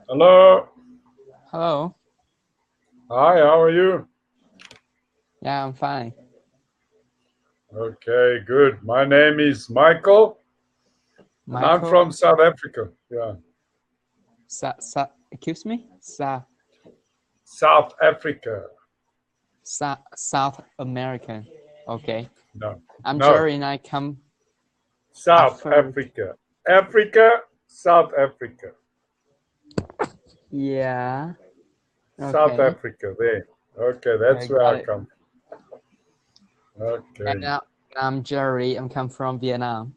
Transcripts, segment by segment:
Hello. Hello. Hi, how are you? Yeah, I'm fine. Okay, good. My name is Michael, and I'm Michael. from South Africa. Yeah, Excuse me? South Africa. South American. Okay. No, I'm no, Jerry and I come South after. Africa. Africa, South Africa. Yeah. South Okay. Africa, there. Okay, I that's where got I it. come from. And Okay. I'm Jerry. I'm come from Vietnam.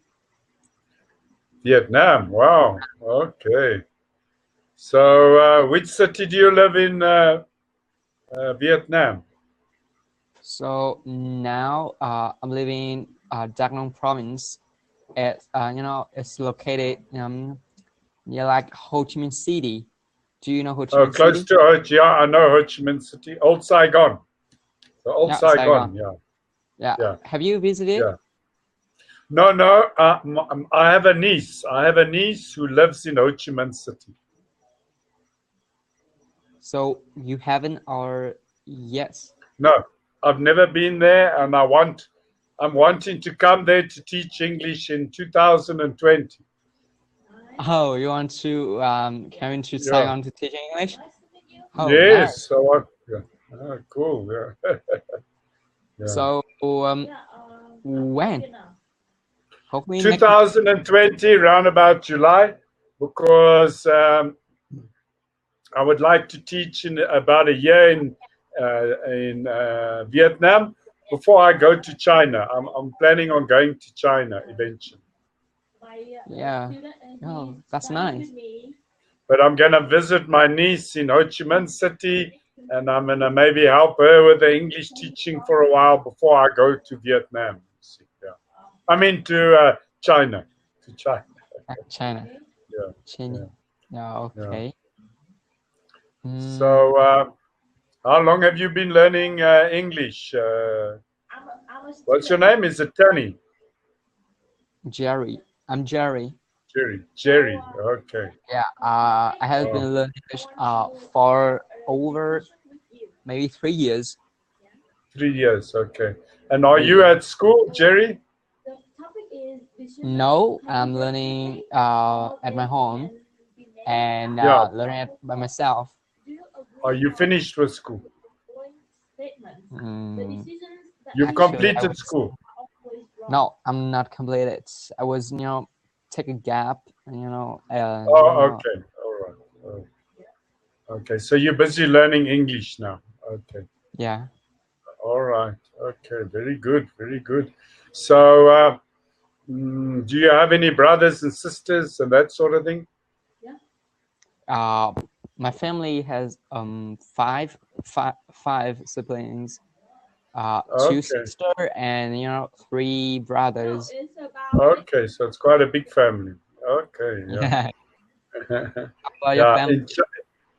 Vietnam, wow. Okay. So, which city do you live in, Vietnam? So now I'm living Đắk Nông province. It's located near like Ho Chi Minh City. Do you know Ho Chi Oh, Minh close City? to Ho Chi. Yeah, I know Ho Chi Minh City. Old Saigon. The old Yeah, Saigon. Saigon, yeah. Yeah. Yeah, Have you visited? yeah. No, no. I have a niece. I have a niece who lives in Ho Chi Minh City. So you haven't, or yes? No, I've never been there, and I'm wanting to come there to teach English in 2020. Oh, you want to come into Yeah. Saigon to teach English? Oh, Yes. nice. So yeah. Ah, cool. Yeah. Yeah. So when? Hopefully next. 2020, round about July, because I would like to teach in about a year in Vietnam before I go to China. I'm planning on going to China eventually, Yeah. Oh, that's nice. but I'm going to visit my niece in Ho Chi Minh City, and I'm going to maybe help her with the English teaching for a while before I go to Vietnam. Yeah, I mean to China, to China. China. Yeah, China. yeah, Yeah. yeah. Okay. Mm, So, how long have you been learning English? What's your name? Is it Tony? Jerry. I'm Jerry. Jerry. Jerry. Okay. Yeah. I have Oh, been learning English for over maybe 3 years. 3 years. Okay. And are 3 you years. at school, Jerry? No, I'm learning at my home and Yeah. learning it by myself. Are you finished with school? Mm, You've actually, I completed was school. no, I'm not completed. I was, take a gap, Oh, okay. All right. Oh, okay. So you're busy learning English now. Okay. yeah. All right. Okay. Very good. Very good. So, do you have any brothers and sisters and that sort of thing? Uh, my family has five siblings, two Okay. sisters, and 3 brothers. Okay, so it's quite a big family. Okay, yeah. Yeah. How about your Yeah, family?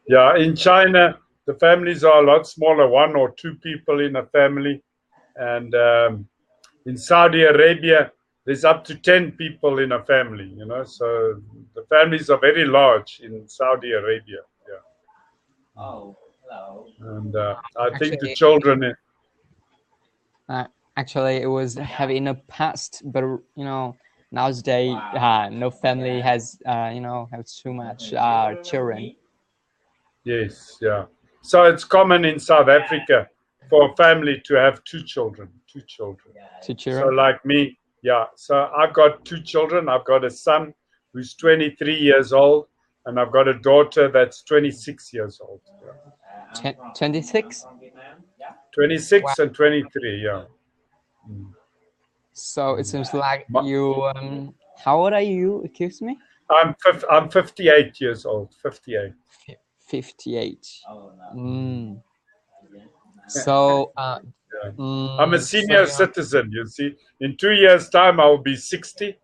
yeah, in China, the families are a lot smaller, one or two people in a family. And in Saudi Arabia, there's up to 10 people in a family. So the families are very large in Saudi Arabia. Yeah. And I think the Actually, children, Uh, actually, it was heavy in the past, but nowadays, no family has have too much children. yes, yeah. So it's common in South Africa for a family to have two children, two children. Two So, children. like me, yeah. So, I've got two children. I've got a son who's 23 years old, and I've got a daughter that's 26 years old. Yeah. 26. 26 Wow. and 23, yeah. So it seems like My- you. How old are you? Excuse me. I'm 58 years old. 58. 58. Mm. So, Yeah. I'm a so senior citizen, you see. In 2 years' time, I'll be 60.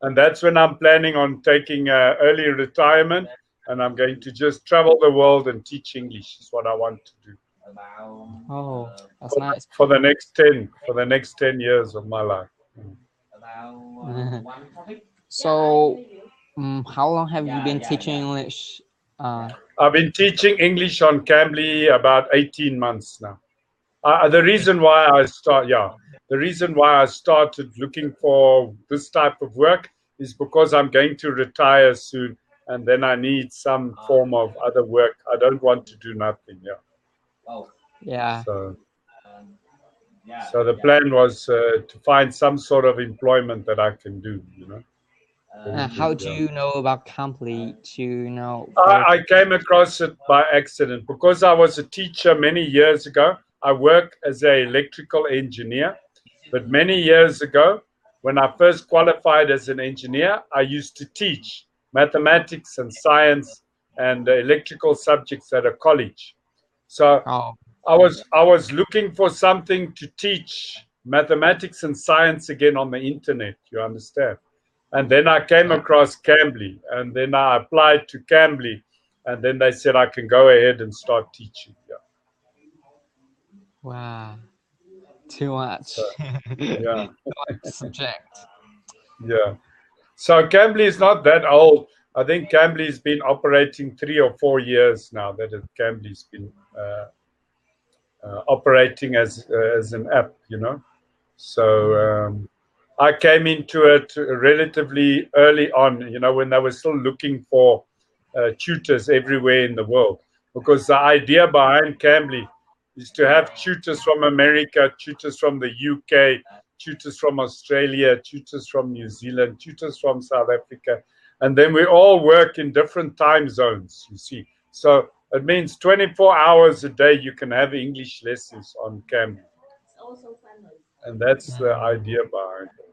And that's when I'm planning on taking early retirement. And I'm going to just travel the world and teach English, is what I want to do. Oh, that's for, nice. for the next 10 years of my life. So, How long have you been teaching English? I've been teaching English on Cambly about 18 months now. The reason why I started looking for this type of work is because I'm going to retire soon, and then I need some form of other work. I don't want to do nothing. Yeah. So the plan was to find some sort of employment that I can do. How do you know about Cambly? I came across it by accident because I was a teacher many years ago. I work as an electrical engineer, but many years ago, when I first qualified as an engineer, I used to teach mathematics and science and electrical subjects at a college. So I was looking for something to teach mathematics and science again on the internet. You understand? And then I came across Cambly, and then I applied to Cambly, and then they said I can go ahead and start teaching. Wow, too much. So, yeah. Subject. Yeah. So Cambly is not that old. I think Cambly's been operating 3 or 4 years now. Cambly's been operating as an app. So I came into it relatively early on. When they were still looking for tutors everywhere in the world, because the idea behind Cambly is to have tutors from America, tutors from the UK, tutors from Australia, tutors from New Zealand, tutors from South Africa, and then we all work in different time zones, you see. So it means 24 hours a day you can have English lessons on Cambly. And that's the idea behind it.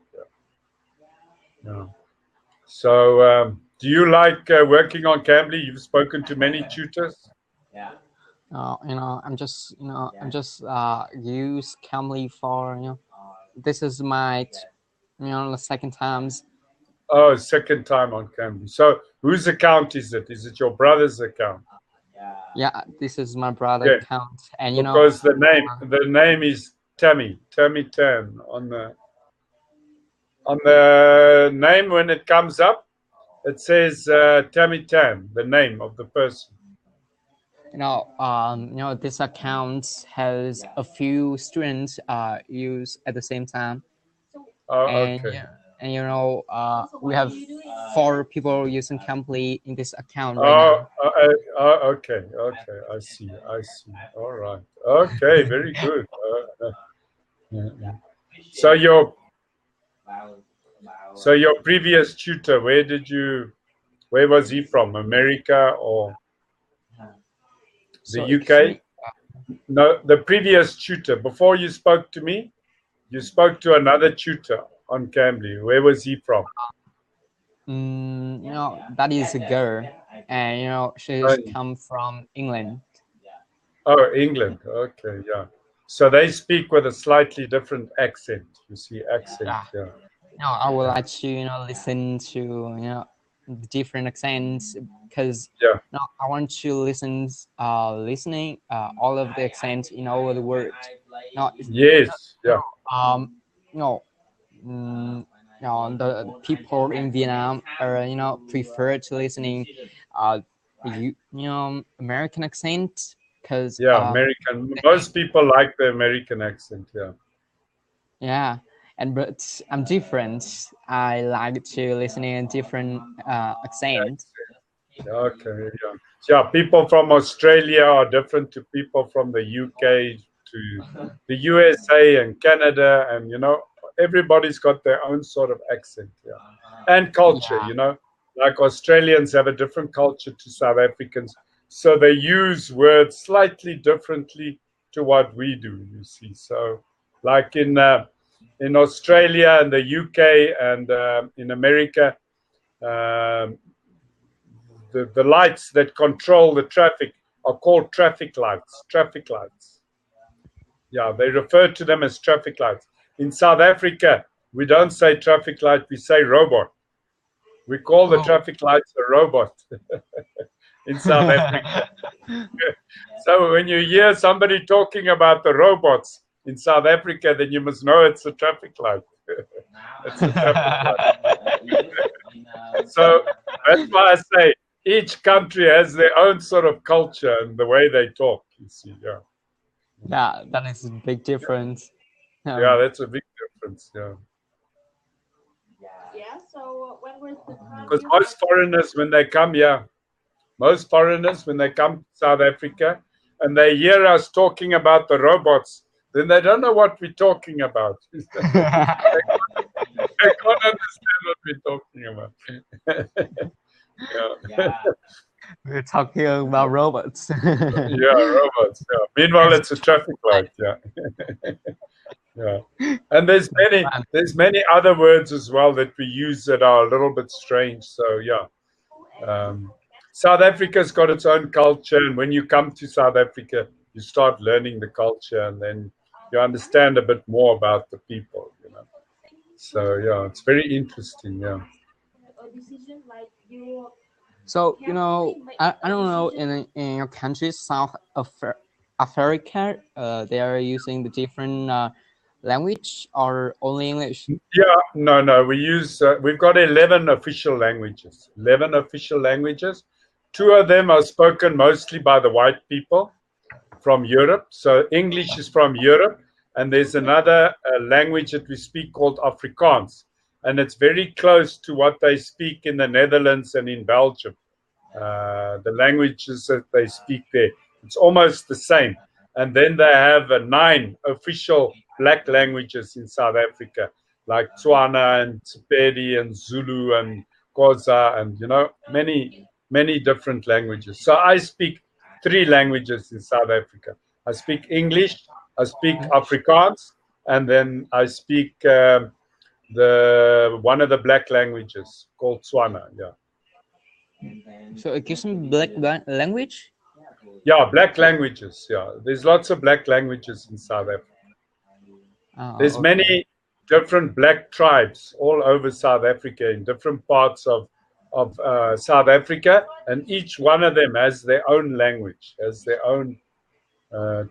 Yeah. So do you like working on Cambly? You've spoken to many tutors? I'm just use Cambly for this is my the second times. Oh, second time on Cambly. So whose account is it? Is it your brother's account? Yeah, this is my brother's account, and because the name is Tammy Tan on the name. When it comes up, it says Tammy Tan, the name of the person. This account has a few students use at the same time. Oh, and, okay. And we have 4 people using Cambly in this account right now. Okay. I see. All right. Okay, very good. So your previous tutor, where was he from? America or the UK? No, the previous tutor. Before you spoke to me, you spoke to another tutor on Cambly. Where was he from? That is a girl, and she's come from England. Oh, England. Okay, yeah. So they speak with a slightly different accent. You see, accent. Yeah. I would like to listen to different accents because I want to listening all of the accents in all of the world. Yes. Yeah. The people in Vietnam are prefer to listening American accent because American. Most people like the American accent. Yeah, but I'm different. I like to listen in different accent. Okay. Yeah. People from Australia are different to people from the UK, to the USA and Canada, and everybody's got their own sort of accent, and culture. Like Australians have a different culture to South Africans, so they use words slightly differently to what we do. You see, so like in Australia and the UK and in America, the lights that control the traffic are called traffic lights. Traffic lights. Yeah, they refer to them as traffic lights. In South Africa, we don't say traffic light, we say robot. We call the traffic lights a robot in South Africa. So when you hear somebody talking about the robots in South Africa, then you must know it's a traffic light. It's a traffic light. So that's why I say each country has their own sort of culture and the way they talk. You see, yeah. Yeah, that is a big difference. Yeah, that's a big difference. Yeah. Yeah. So when was the time Because you most foreigners, when they come here, most foreigners, when they come to South Africa and they hear us talking about the robots, then they don't know what we're talking about. they can't understand what we're talking about. yeah. We're talking about robots. Yeah, robots. Yeah. Meanwhile, it's a traffic light. Yeah. Yeah. And there's many other words as well that we use that are a little bit strange. So yeah. South Africa's got its own culture, and when you come to South Africa, you start learning the culture, and then you understand a bit more about the people, you know. So yeah, it's very interesting. Yeah. a decision like you So I don't know in your country, South Africa, they are using the different language or only English. Yeah, no. We've got 11 official languages. 11 official languages. Two of them are spoken mostly by the white people from Europe. So English is from Europe, and there's another language that we speak called Afrikaans, and it's very close to what they speak in the Netherlands and in Belgium. The languages that they speak there, it's almost the same. And then they have 9 official black languages in South Africa, like Tswana and Sepedi and Zulu and Xhosa, and many different languages. So I speak 3 languages in South Africa. I speak English, I speak Afrikaans, and then I speak the one of the black languages called Tswana. Yeah. So it gives them black language. Yeah, black languages. Yeah, there's lots of black languages in South Africa. There's Okay. many different black tribes all over South Africa in different parts of South Africa, and each one of them has their own language, has their own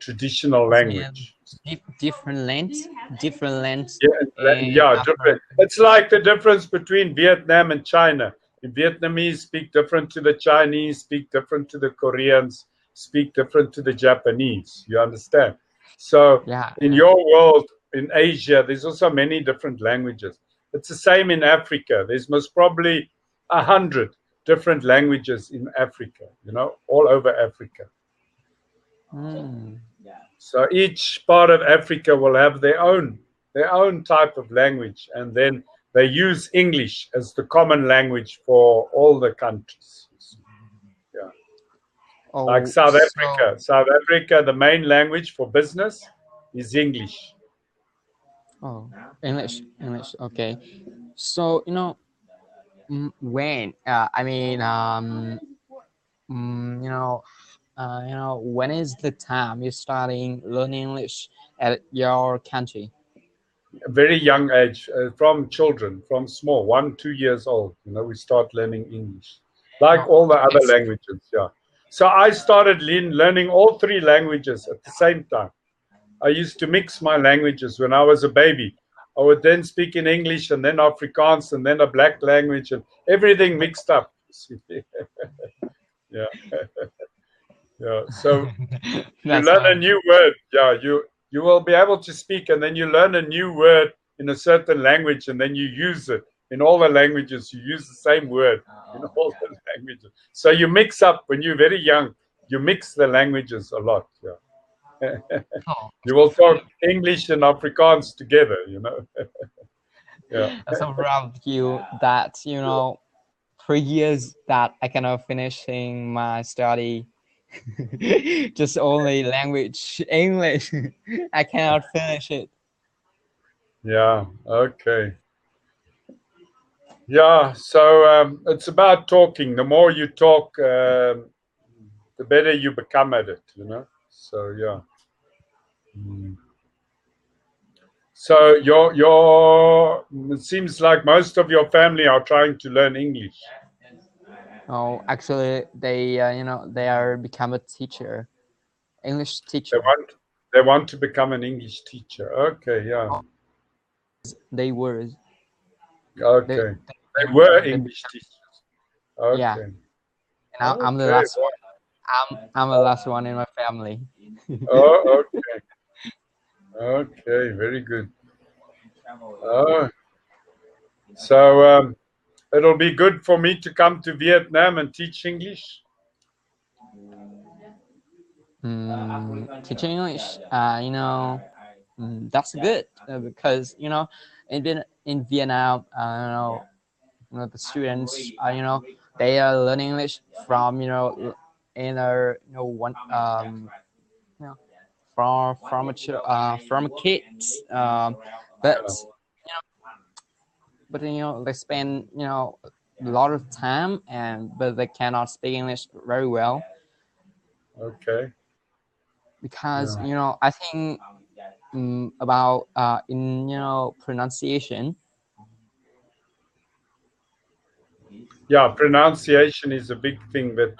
traditional language. Different lands, different lands. Yeah, different. It's like the difference between Vietnam and China. The Vietnamese speak different to the Chinese, speak different to the Koreans, speak different to the Japanese. You understand? So in your world, in Asia, there's also many different languages. It's the same in Africa. There's most probably 100 different languages in Africa, all over Africa. So each part of Africa will have their own type of language, and then they use English as the common language for all the countries. Yeah. Like South Africa. South Africa, the main language for business is English. Oh, English. Okay. So when when is the time you're starting learning English at your country? A very young age, from children, from small, 1-2 years old. We start learning English, like all the other languages. Yeah. So I started learning all 3 languages at the same time. I used to mix my languages when I was a baby. I would then speak in English and then Afrikaans and then a black language and everything mixed up. Yeah. Yeah. So you learn a new word. Yeah. You will be able to speak, and then you learn a new word in a certain language, and then you use it in all the languages. You use the same word in all the languages. So you mix up when you're very young. You mix the languages a lot. Yeah. You will talk English and Afrikaans together. Yeah. That's so proud of you that 3 years that I cannot finishing my study. Just only language English. I cannot finish it. Yeah. Okay. Yeah. So it's about talking. The more you talk, the better you become at it. So yeah. So it seems like most of your family are trying to learn English. Oh, actually, they they are become a teacher, English teacher. They want to become an English teacher. Okay, yeah. They were. Okay. They were the English teachers. Okay. yeah, and I'm the Okay. last one. I'm the last one in my family. Oh, okay. Okay. Very good. Oh, so it'll be good for me to come to Vietnam and teach English. Teaching English, that's good because in Vietnam, the students, they are learning English from in a one you know from kids, but Yeah. they spend a lot of time but they cannot speak English very well Okay. because Yeah. I think about in pronunciation. Yeah, pronunciation is a big thing, but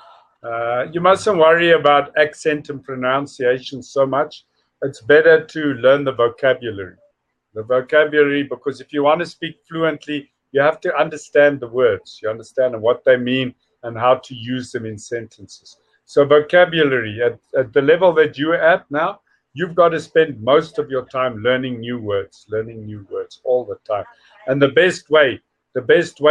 you mustn't worry about accent and pronunciation so much. It's better to learn the vocabulary. The vocabulary, because if you want to speak fluently, you have to understand the words. You understand what they mean and how to use them in sentences. So vocabulary, at the level that you're at now, you've got to spend most of your time learning new words all the time. And the best way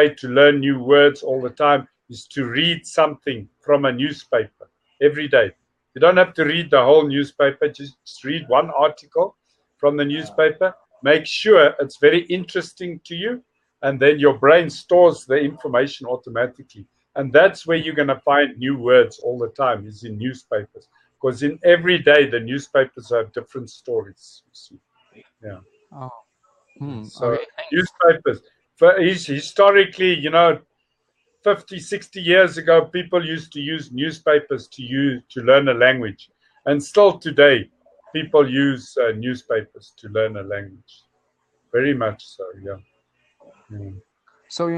to learn new words all the time is to read something from a newspaper every day. You don't have to read the whole newspaper, just read one article from the newspaper. Make sure it's very interesting to you, and then your brain stores the information automatically. And that's where you're going to find new words all the time, is in newspapers. Because in every day, the newspapers have different stories. You see. Yeah. Oh, So okay, thanks. newspapers, historically, 50, 60 years ago, people used to use newspapers to learn a language. And still today, people use newspapers to learn a language. Very much so, yeah. Mm. So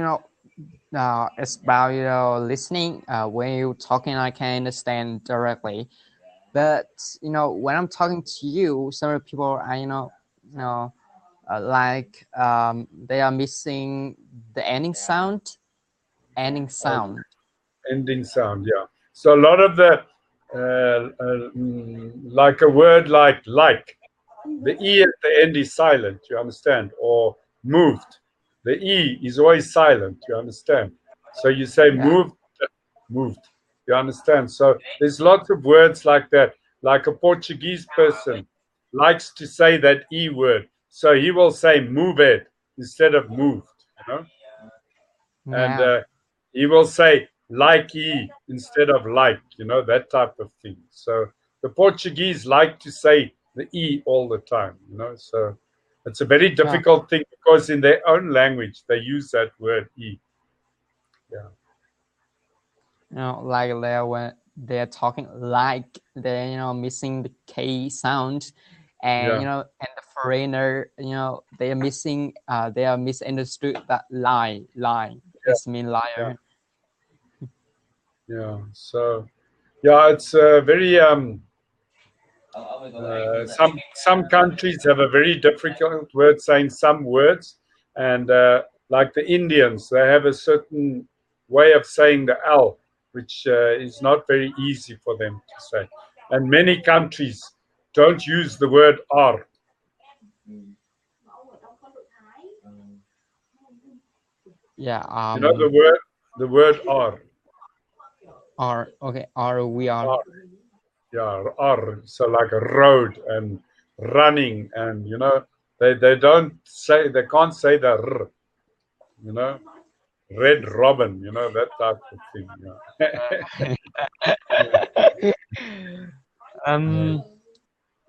it's about listening. When you're talking, I can understand directly. But when I'm talking to you, some people are like they are missing the ending sound. Ending sound, yeah. So a lot of the, like a word like, the E at the end is silent, you understand? Or moved. The E is always silent, you understand? So you say Yeah, moved. You understand? So there's lots of words like that. Like a Portuguese person likes to say that E word. So he will say moved instead of moved. And yeah, he will say like E instead of like, that type of thing. So the Portuguese like to say the E all the time. So it's a very yeah. difficult thing because in their own language they use that word E. Yeah. Like when they're talking, like they're missing the K sound, and Yeah. and the foreigner, they are missing, they are misunderstood that lie. Yeah. It's mean Yeah. liar. Yeah. So yeah, it's very some countries have a very difficult word saying some words, and like the Indians, they have a certain way of saying the L, which is not very easy for them to say. And many countries don't use the word R. Yeah. You know the word R. Are okay. Are we are. R. Yeah, R. So like a road and running, and they can't say the R. You know. Red Robin, that type of thing. Yeah. um.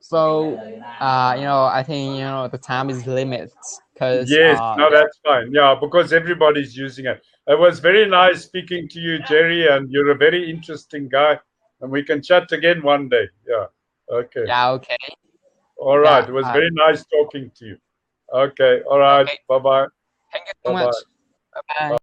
So, I think the time is limited because Yes, no, yeah, that's fine. Yeah, because everybody's using it. It was very nice speaking to you, Jerry, and you're a very interesting guy. And we can chat again one day. Yeah. Okay. yeah, okay, All right. yeah, It was very nice talking to you. Okay. All right. okay. Bye bye. Thank you so Bye much. bye. Bye bye.